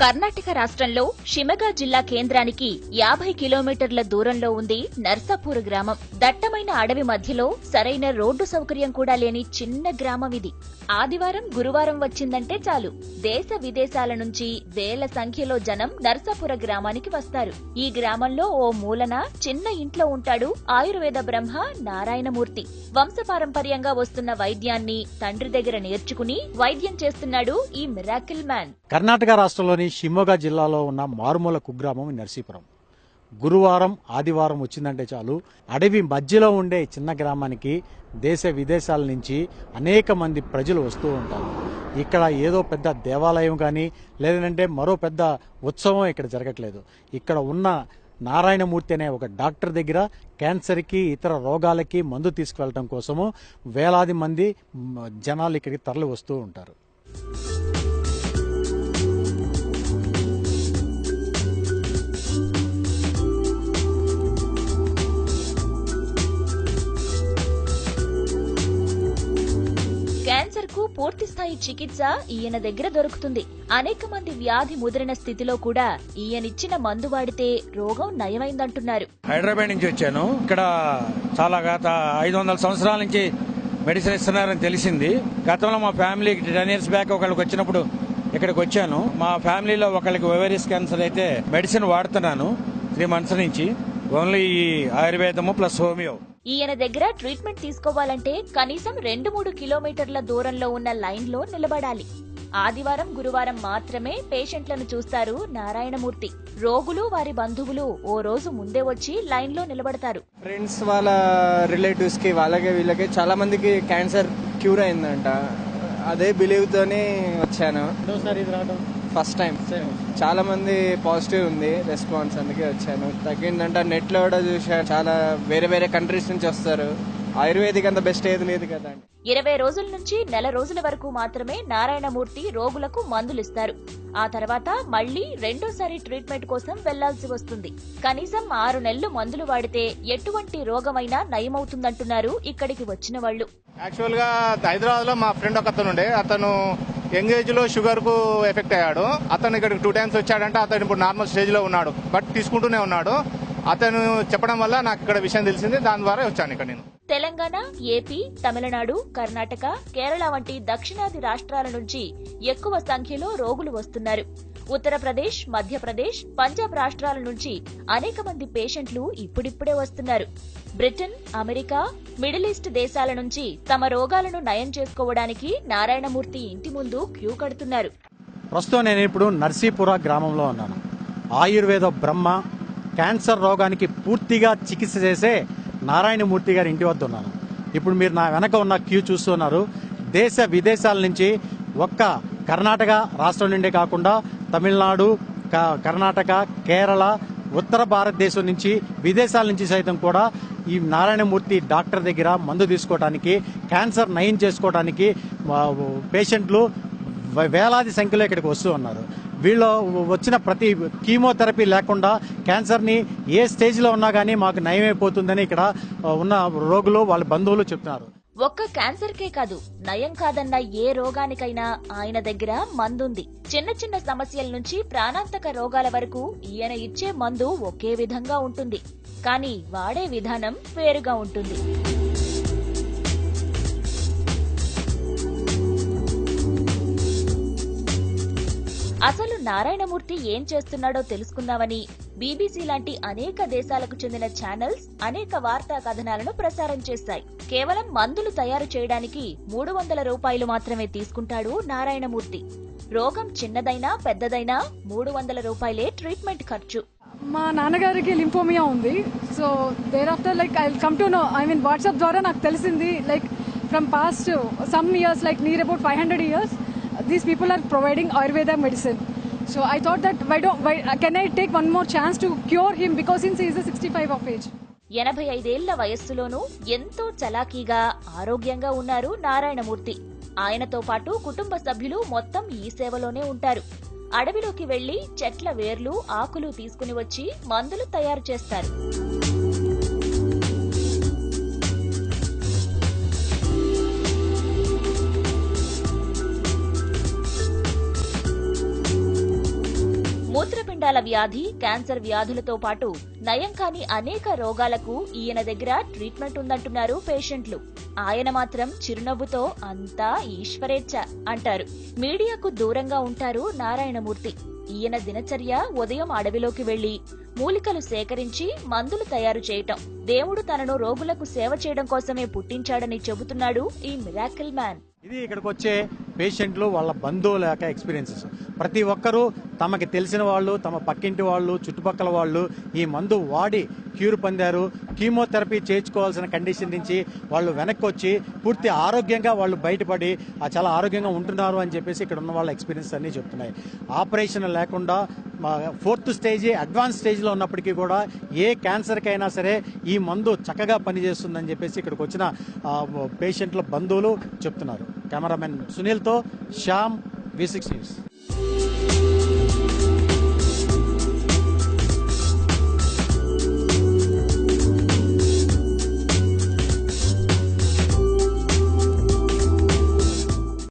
కర్ణాటక రాష్ట్రంలో షిమగా జిల్లా కేంద్రానికి 50 కిలోమీటర్ల దూరంలో ఉంది నర్సాపూర్ గ్రామం. దట్టమైన అడవి మధ్యలో సరైన రోడ్డు సౌకర్యం కూడా లేని చిన్న గ్రామం ఇది. ఆదివారం గురువారం వచ్చిందంటే చాలు దేశ విదేశాల నుంచి వేల సంఖ్యలో జనం నర్సాపుర గ్రామానికి వస్తారు. ఈ గ్రామంలో ఓ మూలన చిన్న ఇంట్లో ఉంటాడు ఆయుర్వేద బ్రహ్మ నారాయణమూర్తి. వంశపారంపర్యంగా వస్తున్న వైద్యాన్ని తండ్రి దగ్గర నేర్చుకుని వైద్యం చేస్తున్నాడు ఈ మిరాకిల్ మ్యాన్. కర్ణాటక రాష్ట్రంలోని షిమోగా జిల్లాలో ఉన్న మారుమూల కుగ్రామం నర్సీపురం. గురువారం ఆదివారం వచ్చిందంటే చాలు అడవి మధ్యలో ఉండే చిన్న గ్రామానికి దేశ విదేశాల నుంచి అనేక మంది ప్రజలు వస్తూ ఉంటారు. ఇక్కడ ఏదో పెద్ద దేవాలయం కానీ లేదంటే మరో పెద్ద ఉత్సవం ఇక్కడ జరగట్లేదు. ఇక్కడ ఉన్న నారాయణమూర్తి అనే ఒక డాక్టర్ దగ్గర క్యాన్సర్కి ఇతర రోగాలకి మందు తీసుకువెళ్ళటం కోసము వేలాది మంది జనాలు ఇక్కడికి తరలి వస్తూ ఉంటారు. క్యాన్సర్ కు పూర్తి స్థాయి చికిత్స ఈయన దగ్గర దొరుకుతుంది. అనేక మంది వ్యాధి ముదిరిన స్థితిలో కూడా ఈయనిచ్చిన మందు వాడితే రోగం నయమైందంటున్నారు. హైదరాబాద్ నుంచి వచ్చాను. ఇక్కడ చాలా గత 500 సంవత్సరాల నుంచి మెడిసిన్ ఇస్తున్నారని తెలిసింది. గతంలో మా ఫ్యామిలీ 10 years బ్యాక్ ఒకళ్ళకి వచ్చినప్పుడు ఇక్కడికి వచ్చాను. మా ఫ్యామిలీలో ఒకళ్ళకి ఓవేరియస్ క్యాన్సర్ అయితే మెడిసిన్ వాడుతున్నాను 3 months నుంచి. ఓన్లీ ఆయుర్వేదము ప్లస్ హోమియో. ఈయన దగ్గర ట్రీట్మెంట్ తీసుకోవాలంటే కనీసం 2-3 కిలోమీటర్ల దూరంలో ఉన్న లైన్లో నిలబడాలి. ఆదివారం గురువారం మాత్రమే పేషెంట్లను చూస్తారు నారాయణమూర్తి. రోగులు వారి బంధువులు ఓ రోజు ముందే వచ్చి లైన్లో నిలబడతారు. ఫ్రెండ్స్ వాళ్ళ రిలేటివ్స్ కి వాళ్ళకి వీళ్ళకి చాలా మందికి క్యాన్సర్ క్యూర్ అయిందంట. అదే బిలీవ్ తోనే వచ్చాను. ఫస్ట్ టైం చాలా మంది పాజిటివ్ ఉంది రెస్పాన్స్, అందుకే వచ్చాను. తగ్గిందంట. నెట్ లో కూడా చూసాను, చాలా వేరే వేరే కంట్రీస్ నుంచి వస్తారు. ఆయుర్వేదిక్ అంత బెస్ట్ ఏది లేదు కదా. 20 రోజుల నుంచి నెల రోజుల వరకు మాత్రమే నారాయణమూర్తి రోగులకు మందులిస్తారు. ఆ తర్వాత మళ్లీ రెండోసారి ట్రీట్మెంట్ కోసం వెళ్లాల్సి వస్తుంది. కనీసం 6 నెలలు మందులు వాడితే ఎటువంటి రోగమైనా నయమవుతుందంటున్నారు ఇక్కడికి వచ్చిన వాళ్లు. యాక్చువల్ గా హైదరాబాద్ లో మా ఫ్రెండ్ ఒక అతను యంగ్ ఏజ్ లో షుగర్ కు ఎఫెక్ట్ అయ్యాడు. అతను ఇక్కడికి 2 times వచ్చాడంటే అతను ఇప్పుడు నార్మల్ స్టేజ్ లో ఉన్నాడు, బట్ తీసుకుంటూనే ఉన్నాడు. అతను చెప్పడం వల్ల నాకు ఇక్కడ విషయం తెలిసింది. దాని ద్వారా వచ్చాను ఇక్కడ నేను. తెలంగాణ, ఏపీ, తమిళనాడు, కర్ణాటక, కేరళ వంటి దక్షిణాది రాష్ట్రాల నుంచి ఎక్కువ సంఖ్యలో రోగులు వస్తున్నారు. ఉత్తరప్రదేశ్, మధ్యప్రదేశ్, పంజాబ్ రాష్ట్రాల నుంచి అనేక మంది పేషెంట్లు ఇప్పుడిప్పుడే వస్తున్నారు. బ్రిటన్, అమెరికా, మిడిల్ ఈస్ట్ దేశాల నుంచి తమ రోగాలను నయం చేసుకోవడానికి నారాయణమూర్తి ఇంటి ముందు క్యూ కడుతున్నారు. ప్రస్తుతం నేను ఇప్పుడు నర్సీపుర గ్రామంలో ఉన్నాను. ఆయుర్వేద బ్రహ్మ క్యాన్సర్ రోగానికి పూర్తిగా చికిత్స చేసే నారాయణమూర్తి గారి ఇంటి వద్ద ఉన్నాను. ఇప్పుడు మీరు నా వెనక ఉన్న క్యూ చూస్తున్నారు. దేశ విదేశాల నుంచి ఒక్క కర్ణాటక రాష్ట్రం నుండే కాకుండా తమిళనాడు, కర్ణాటక, కేరళ, ఉత్తర భారతదేశం నుంచి విదేశాల నుంచి సైతం కూడా ఈ నారాయణమూర్తి డాక్టర్ దగ్గర మందు తీసుకోవడానికి, క్యాన్సర్ నయం చేసుకోవడానికి పేషెంట్లు వేలాది సంఖ్యలో ఇక్కడికి వస్తూ ఉన్నారు. వీళ్ళు వచ్చిన ప్రతి కీమోథెరపీ లేకుండా క్యాన్సర్ని ఏ స్టేజ్లో ఉన్నా కానీ మాకు నయమైపోతుందని ఇక్కడ ఉన్న రోగులు వాళ్ళ బంధువులు చెప్తున్నారు. ఒక్క క్యాన్సర్కే కాదు, నయం కాదన్న ఏ రోగానికైనా ఆయన దగ్గర మందుంది. చిన్న చిన్న సమస్యల నుంచి ప్రాణాంతక రోగాల వరకు ఈయన ఇచ్చే మందు ఒకే విధంగా ఉంటుంది, కానీ వాడే విధానం వేరుగా ఉంటుంది. అసలు నారాయణమూర్తి ఏం చేస్తున్నాడో తెలుసుకుందామని బీబీసీ లాంటి అనేక దేశాలకు చెందిన ఛానల్స్ అనేక వార్తా కథనాలను ప్రసారం చేశాయి. కేవలం మందులు తయారు చేయడానికి 300 రూపాయలు మాత్రమే తీసుకుంటాడు నారాయణమూర్తి. రోగం చిన్నదైనా పెద్దదైనా 300 రూపాయలే ట్రీట్మెంట్ ఖర్చు. మా నాన్నగారికి లింఫోమియా ఉంది. So there after I come to know, WhatsApp ద్వారా నాకు తెలిసింది, from past some years, near about 500 years these people are providing Ayurveda medicine. So I thought that can I take one more chance to cure him, because since he is 65 of age. 85 ఏళ్ల వయస్సులోనూ ఎంతో చలాకీగా ఆరోగ్యంగా ఉన్నారు నారాయణమూర్తి. ఆయనతో పాటు కుటుంబ సభ్యులు మొత్తం ఈ సేవలోనే ఉంటారు. అడవిలోకి వెళ్లి చెట్ల వేర్లు, ఆకులు తీసుకుని వచ్చి మందులు తయారు చేస్తారు. మూత్రపిండాల వ్యాధి, క్యాన్సర్ వ్యాధులతో పాటు నయం కాని అనేక రోగాలకు ఈయన దగ్గర ట్రీట్మెంట్ ఉందంటున్నారు పేషెంట్లు. ఆయన మాత్రం చిరునవ్వుతో అంతా ఈశ్వరేచ్ఛ అంటారు. మీడియాకు దూరంగా ఉంటారు నారాయణమూర్తి. ఈయన దినచర్య ఉదయం అడవిలోకి వెళ్లి మూలికలు సేకరించి మందులు తయారు చేయటం. దేవుడు తనను రోగులకు సేవ చేయడం కోసమే పుట్టించాడని చెబుతున్నాడు ఈ మిరాకిల్ మ్యాన్. ఇది ఇక్కడికి వచ్చే పేషెంట్లు, వాళ్ళ బంధువుల యొక్క ఎక్స్పీరియన్సెస్. ప్రతి ఒక్కరూ తమకి తెలిసిన వాళ్ళు, తమ పక్కింటి వాళ్ళు, చుట్టుపక్కల వాళ్ళు ఈ మందు వాడి క్యూర్ పొందారు. కీమోథెరపీ చేయించుకోవాల్సిన కండిషన్ నుంచి వాళ్ళు వెనక్కి వచ్చి పూర్తి ఆరోగ్యంగా వాళ్ళు బయటపడి చాలా ఆరోగ్యంగా ఉంటున్నారు అని చెప్పేసి ఇక్కడ ఉన్న వాళ్ళ ఎక్స్పీరియన్స్ అన్నీ చెప్తున్నాయి. ఆపరేషన్ లేకుండా 4th స్టేజ్, అడ్వాన్స్ స్టేజ్లో ఉన్నప్పటికీ కూడా ఏ క్యాన్సర్కైనా సరే ఈ మందు చక్కగా పనిచేస్తుందని చెప్పేసి ఇక్కడికి వచ్చిన పేషెంట్ల బంధువులు చెప్తున్నారు. కెమెరామెన్ సునీల్తో శ్యామ్, V6 న్యూస్.